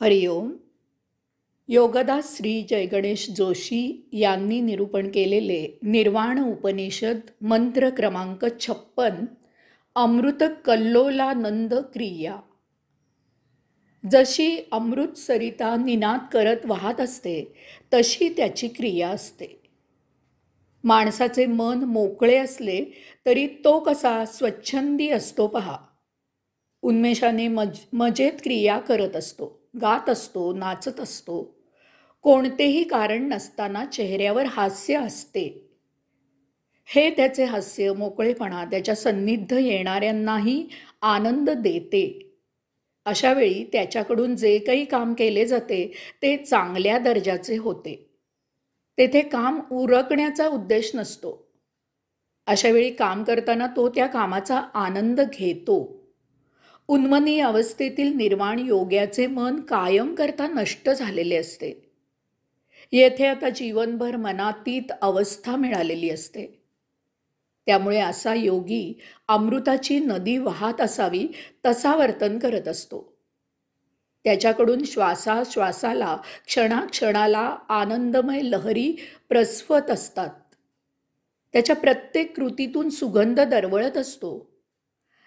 हरिओम. योगदास श्री जयगणेश जोशी यांनी निरूपण केलेले निर्वाण उपनिषद मंत्र क्रमांक 56 अमृत कल्लोलानंद क्रिया. जशी अमृत सरिता निनाद करत वाहत असते तशी त्याची क्रिया असते. माणसाचे मन मोकळे असले तरी तो कसा स्वच्छंदी असतो पहा. उन्मेषाने मजेत क्रिया करत असतो, गात असतो, नाचत असतो. कोणतेही कारण नसताना चेहऱ्यावर हास्य असते. हे त्याचे हास्य मोकळेपणा त्याच्या सन्निध येणाऱ्यांनाही आनंद देते. अशा वेळी त्याच्याकडून जे काही काम केले जाते ते चांगल्या दर्जाचे होते. तेथे काम उरकण्याचा उद्देश नसतो. अशा वेळी काम करताना तो त्या कामाचा आनंद घेतो. उन्मनी अवस्थेतील निर्वाण योग्याचे मन कायम करता नष्ट झालेले असते. येथे आता जीवनभर मनातीत अवस्था मिळालेली असते. त्यामुळे असा योगी अमृताची नदी वाहत असावी तसा वर्तन करत असतो. त्याच्याकडून श्वासाश्वासाला क्षणाक्षणाला आनंदमय लहरी प्रस्वत असतात. त्याच्या प्रत्येक कृतीतून सुगंध दरवळत असतो.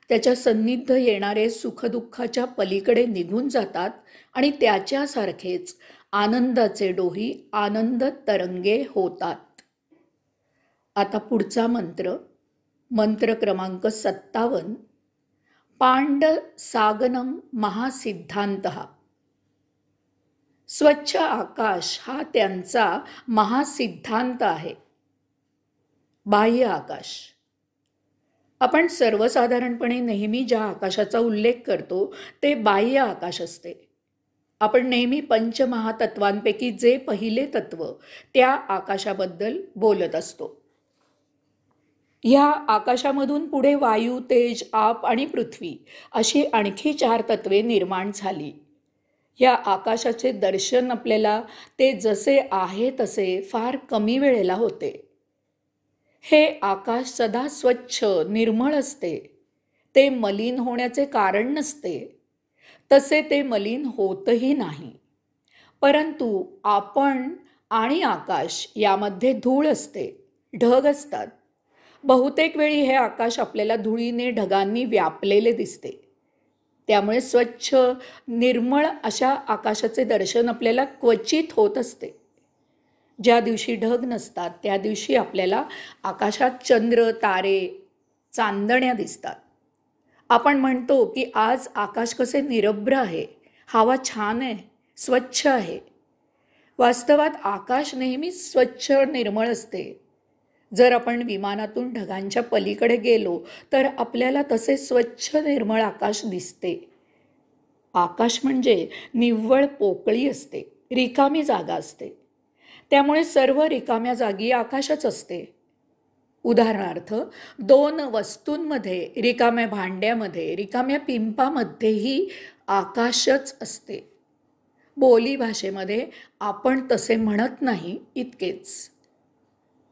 त्याच्या सन्निध येणारे सुखदुःखाच्या पलीकडे निघून जातात आणि त्याच्यासारखेच आनंदाचे डोही आनंद तरंगे होतात. आता पुढचा मंत्र, मंत्र क्रमांक 57 पांड सागनम महासिद्धांतः. स्वच्छ आकाश हा त्यांचा महासिद्धांत आहे. बाह्य आकाश. आपण सर्वसाधारणपणे नेहमी ज्या आकाशाचा उल्लेख करतो ते बाह्य आकाश असते. आपण नेहमी पंचमहातत्वांपैकी जे पहिले तत्व त्या आकाशाबद्दल बोलत असतो. ह्या आकाशामधून पुढे वायू, तेज, आप आणि पृथ्वी अशी आणखी 4 तत्वे निर्माण झाली. या आकाशाचे दर्शन आपल्याला ते जसे आहे तसे फार कमी वेळेला होते. हे आकाश सदा स्वच्छ निर्मळ असते. ते मलिन होण्याचे कारण नसते. तसे ते मलिन होतही नाही. परंतु आपण आणि आकाश यामध्ये धूळ असते, ढग असतात. बहुतेक वेळी हे आकाश आपल्याला धुळीने, ढगांनी व्यापलेले दिसते. त्यामुळे स्वच्छ निर्मळ अशा आकाशाचे दर्शन आपल्याला क्वचित होत असते. ज्या दिवशी ढग नसतात त्या दिवशी आपल्याला आकाशात चंद्र, तारे, चांदण्या दिसतात. आपण म्हणतो की आज आकाश कसे निरभ्र आहे, हवा छान आहे, स्वच्छ आहे. वास्तवात आकाश नेहमी स्वच्छ निर्मळ असते. जर आपण विमानातून ढगांच्या पलीकडे गेलो तर आपल्याला तसे स्वच्छ निर्मळ आकाश दिसते. आकाश म्हणजे निव्वळ पोकळी असते, रिकामी जागा असते. त्यामुळे सर्व रिकाम्या जागी आकाशच असते. उदाहरणार्थ 2 वस्तूंमध्ये, रिकाम्या भांड्यामध्ये, रिकाम्या पिंपामध्येही आकाशच असते. बोली भाषेमध्ये आपण तसे म्हणत नाही इतकेच.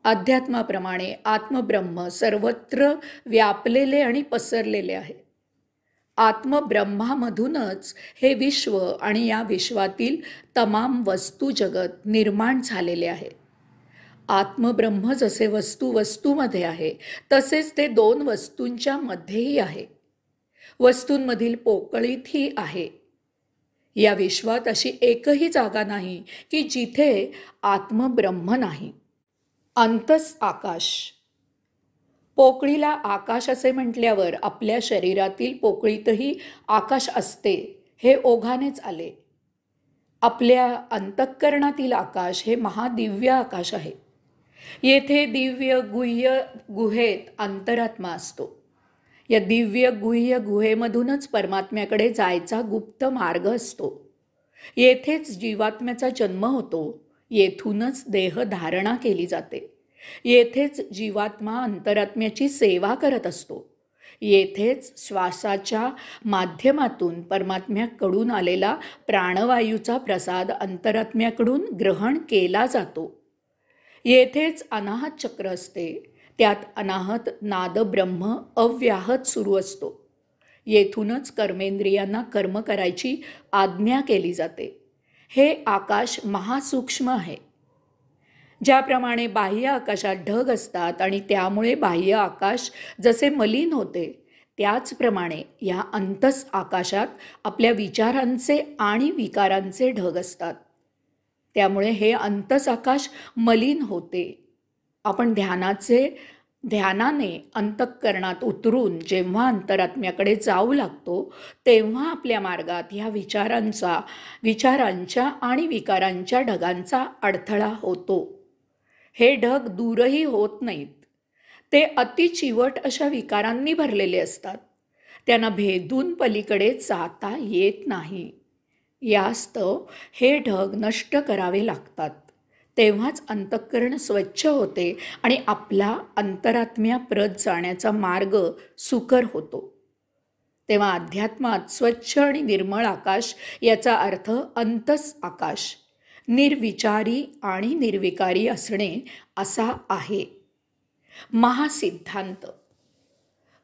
अध्यात्माप्रमाणे आत्मब्रह्म सर्वत्र व्यापलेले आणि पसरलेले आहे. आत्मब्रह्मामधूनच हे विश्व आणि या विश्वातील तमाम वस्तू जगत निर्माण झालेले आहे. आत्मब्रह्म जसे वस्तूमध्ये आहे तसेच ते 2 वस्तूंच्या मध्येही आहे. वस्तूंमधील पोकळीतही आहे. या विश्वात अशी एकही जागा नाही की जिथे आत्मब्रह्म नाही. अंतस आकाश. पोकळीला आकाश असे म्हटल्यावर आपल्या शरीरातील पोकळीतही आकाश असते हे ओघानेच आले. आपल्या अंतःकरणातील आकाश हे महादिव्य आकाश आहे. येथे दिव्य गुह्य गुहेत अंतरात्मा असतो. या दिव्य गुह्य गुहेमधूनच परमात्म्याकडे जायचा गुप्त मार्ग असतो. येथेच जीवात्म्याचा जन्म होतो. येथूनच देह धारणा केली जाते. येथेच जीवात्मा अंतरात्म्याची सेवा करत असतो. येथेच श्वासाच्या माध्यमातून परमात्म्याकडून आलेला प्राणवायूचा प्रसाद अंतरात्म्याकडून ग्रहण केला जातो. येथेच अनाहत चक्र असते. त्यात अनाहत नाद ब्रह्म अव्याहत सुरू असतो. येथूनच कर्मेंद्रियांना कर्म करायची आज्ञा केली जाते. हे आकाश महासूक्ष्म आहे. ज्याप्रमाणे बाह्य आकाशात ढग असतात आणि त्यामुळे बाह्य आकाश जसे मलिन होते, त्याचप्रमाणे या अंतस आकाशात आपल्या विचारांचे आणि विकारांचे ढग असतात. त्यामुळे हे अंतस आकाश मलिन होते. आपण ध्यानाने अंतःकरणात उतरून जेव्हा अंतरात्म्याकडे जाऊ लागतो, तेव्हा आपल्या मार्गात ह्या विचारांच्या आणि विकारांच्या ढगांचा अडथळा होतो. हे ढग दूरही होत नाहीत. ते अतिचिवट अशा विकारांनी भरलेले असतात. त्यांना भेदून पलीकडे जाता येत नाही. यास्तव हे ढग नष्ट करावे लागतात. तेव्हाच अंतःकरण स्वच्छ होते आणि आपला अंतरात्म्याप्रत जाण्याचा मार्ग सुकर होतो. तेव्हा अध्यात्मात स्वच्छ आणि निर्मळ आकाश याचा अर्थ अंतस आकाश, निर्विचारी आणि निर्विकारी असणे असा आहे. महासिद्धांत.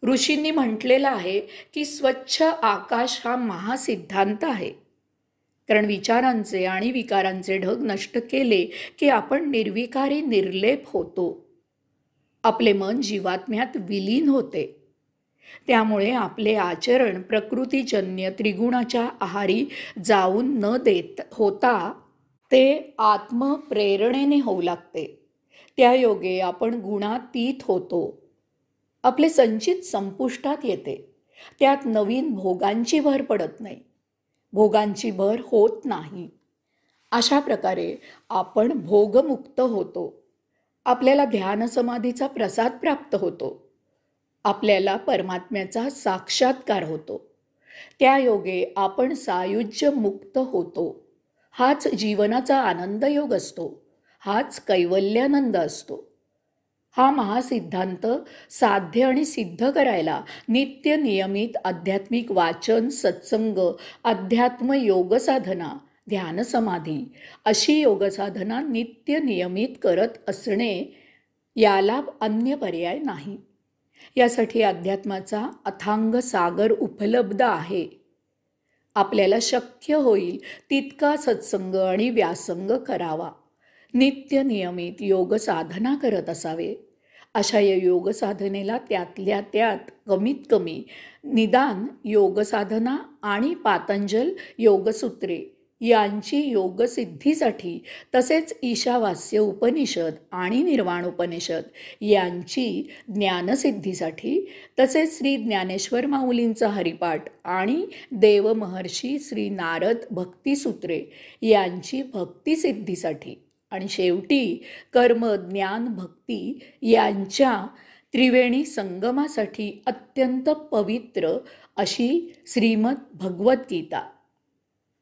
ऋषींनी म्हटलेलं आहे की स्वच्छ आकाश हा महासिद्धांत आहे. कारण विचारांचे आणि विकारांचे ढग नष्ट केले की आपण निर्विकारी निर्लेप होतो. आपले मन जीवात्म्यात विलीन होते. त्यामुळे आपले आचरण प्रकृतीजन्य त्रिगुणाच्या आहारी जाऊन न देत होता ते आत्मप्रेरणेने होऊ लागते. त्या योगे आपण गुणातीत होतो. आपले संचित संपुष्टात येते. त्यात नवीन भोगांची भर पडत नाही. भोगांची भर होत नाही. अशा प्रकारे आपण भोगमुक्त होतो. आपल्याला ध्यानसमाधीचा प्रसाद प्राप्त होतो. आपल्याला परमात्म्याचा साक्षात्कार होतो. त्या योगे आपण सायुज्य मुक्त होतो. हाच जीवनाचा आनंद योग असतो. हाच कैवल्यानंद असतो. हा महासिद्धांत साध्य आणि सिद्ध करायला नित्य नियमित आध्यात्मिक वाचन, सत्संग, अध्यात्म योगसाधना, ध्यानसमाधी अशी योगसाधना नित्य नियमित करत असणे, याला अन्य पर्याय नाही. यासाठी अध्यात्माचा अथांग सागर उपलब्ध आहे. आपल्याला शक्य होईल तितका सत्संग आणि व्यासंग करावा. नित्य नियमित योग साधना करत असावे. अशा या योग साधनेला त्यातल्या त्यात कमीत कमी निदान योग साधना आणि पातंजल योगसूत्रे यांची योगसिद्धीसाठी, तसेच ईशावास्य उपनिषद आणि निर्वाण उपनिषद यांची ज्ञानसिद्धीसाठी, तसेच श्री ज्ञानेश्वर माऊलींचा हरिपाठ आणि देवमहर्षी श्री नारद भक्तिसूत्रे यांची भक्तिसिद्धीसाठी, आणि शेवटी कर्म, ज्ञान, भक्ती यांच्या त्रिवेणी संगमासाठी अत्यंत पवित्र अशी श्रीमद भगवद्गीता,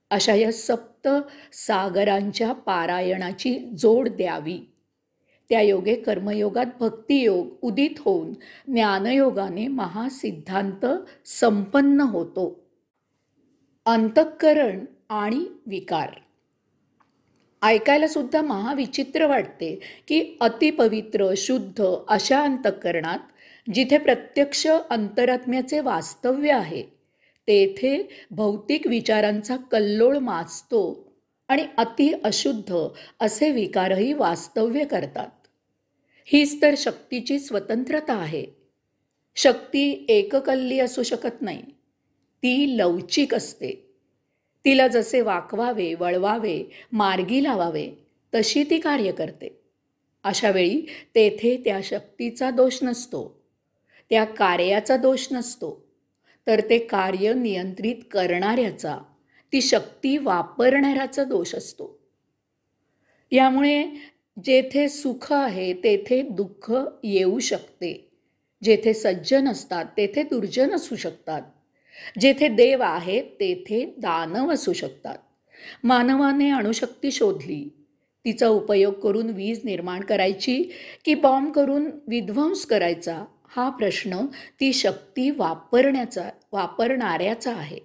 अशा या सप्त सागरांच्या पारायणाची जोड द्यावी. त्या योगे कर्मयोगात भक्तियोग उदित होऊन ज्ञानयोगाने महासिद्धांत संपन्न होतो. अंतःकरण आणि विकार. ऐकायला सुद्धा महाविचित्र वाटते की अतिपवित्र शुद्ध अशा अंतःकरणात, जिथे प्रत्यक्ष अंतरात्म्याचे वास्तव्य आहे, तेथे भौतिक विचारांचा कल्लोळ माजतो आणि अति अशुद्ध असे विकारही वास्तव्य करतात. हीच तर शक्तीची स्वतंत्रता आहे. शक्ती एककल्ली असू शकत नाही. ती लवचिक असते. तिला जसे वाकवावे, वळवावे, मार्गी लावावे तशी ती कार्य करते. अशा वेळी तेथे त्या शक्तीचा दोष नसतो, त्या कार्याचा दोष नसतो, तर ते कार्य नियंत्रित करणाऱ्याचा, ती शक्ती वापरणाऱ्याचा दोष असतो. यामुळे जेथे सुख आहे तेथे दुःख येऊ शकते. जेथे सज्जन असतात तेथे दुर्जन असू शकतात. जेथे देव आहेत तेथे दानव असू शकतात. मानवाने अणुशक्ती शोधली. तिचा उपयोग करून वीज निर्माण करायची की बॉम्ब करून विध्वंस करायचा, हा प्रश्न ती शक्ती वापरणाऱ्याचा आहे.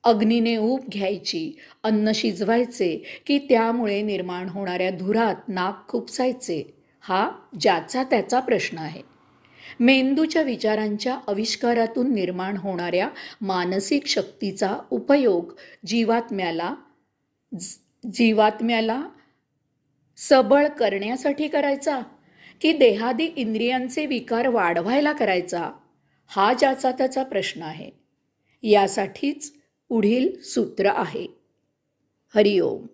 अग्नीने ऊब घ्यायची, अन्न शिजवायचे की त्यामुळे निर्माण होणाऱ्या धुरात नाक खुपसायचे, हा ज्याचा त्याचा प्रश्न आहे. मेंदूच्या विचारांच्या आविष्कारातून निर्माण होणाऱ्या मानसिक शक्तीचा उपयोग जीवात्म्याला सबळ करण्यासाठी करायचा की देहादी इंद्रियांचे विकार वाढवायला करायचा, हा ज्याचा त्याचा प्रश्न आहे. यासाठीच पुढील सूत्र आहे. हरिओम.